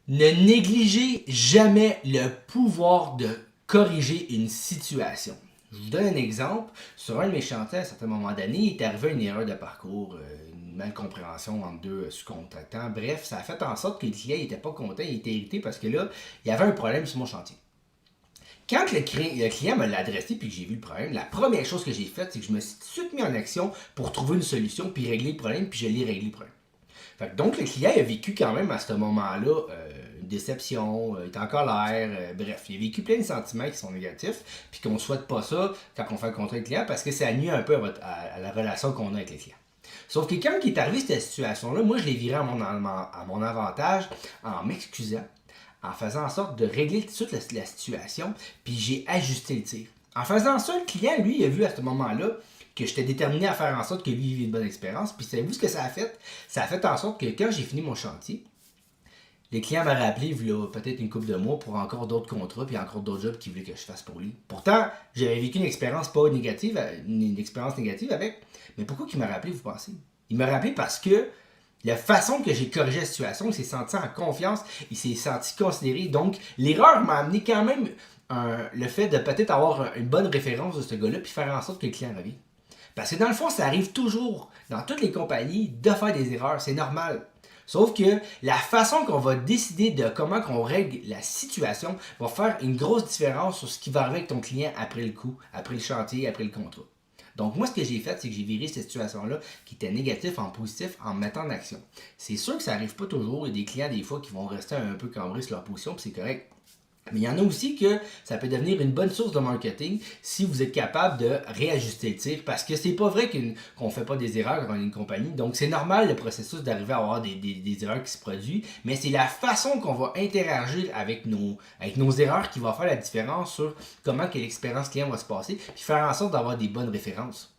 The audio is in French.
Ne négligez jamais le pouvoir de corriger une situation. Je vous donne un exemple. Sur un de mes chantiers, à un certain moment donné, il est arrivé une erreur de parcours, une malcompréhension entre deux sous-contractants. Bref, ça a fait en sorte que le client n'était pas content, il était irrité parce que là, il y avait un problème sur mon chantier. Quand le client me l'a adressé puis que j'ai vu le problème, la première chose que j'ai faite, c'est que je me suis tout de suite mis en action pour trouver une solution puis régler le problème, puis je l'ai réglé le problème. Fait que donc, le client a vécu quand même à ce moment-là une déception, il est en colère, bref, il a vécu plein de sentiments qui sont négatifs, puis qu'on ne souhaite pas ça quand on fait le contrat avec le client parce que ça nuit un peu à la relation qu'on a avec les clients. Sauf que quand il est arrivé cette situation-là, moi je l'ai viré à mon avantage en m'excusant, en faisant en sorte de régler tout de suite la situation, puis j'ai ajusté le tir. En faisant ça, le client, lui, il a vu à ce moment-là que j'étais déterminé à faire en sorte que lui il ait une bonne expérience. Puis savez-vous ce que ça a fait? Ça a fait en sorte que quand j'ai fini mon chantier, les clients m'ont rappelé il y a peut-être une couple de mois pour encore d'autres contrats puis encore d'autres jobs qu'ils voulaient que je fasse pour lui. Pourtant, j'avais vécu une expérience pas négative, une expérience négative avec. Mais pourquoi il m'a rappelé, vous pensez? Il m'a rappelé parce que la façon que j'ai corrigé la situation, il s'est senti en confiance, il s'est senti considéré. Donc, l'erreur m'a amené quand même le fait de peut-être avoir une bonne référence de ce gars-là puis faire en sorte que le client revienne. Parce que dans le fond, ça arrive toujours, dans toutes les compagnies, de faire des erreurs. C'est normal. Sauf que la façon qu'on va décider de comment qu'on règle la situation va faire une grosse différence sur ce qui va arriver avec ton client après le coup, après le chantier, après le contrat. Donc moi, ce que j'ai fait, c'est que j'ai viré cette situation-là qui était négative en positif en me mettant en action. C'est sûr que ça n'arrive pas toujours. Il y a des clients, des fois, qui vont rester un peu cambrés sur leur position, puis c'est correct. Mais il y en a aussi que ça peut devenir une bonne source de marketing si vous êtes capable de réajuster le tir. Parce que c'est pas vrai qu'on ne fait pas des erreurs dans une compagnie. Donc c'est normal le processus d'arriver à avoir des erreurs qui se produisent. Mais c'est la façon qu'on va interagir avec nos erreurs qui va faire la différence sur comment que l'expérience client va se passer. Puis faire en sorte d'avoir des bonnes références.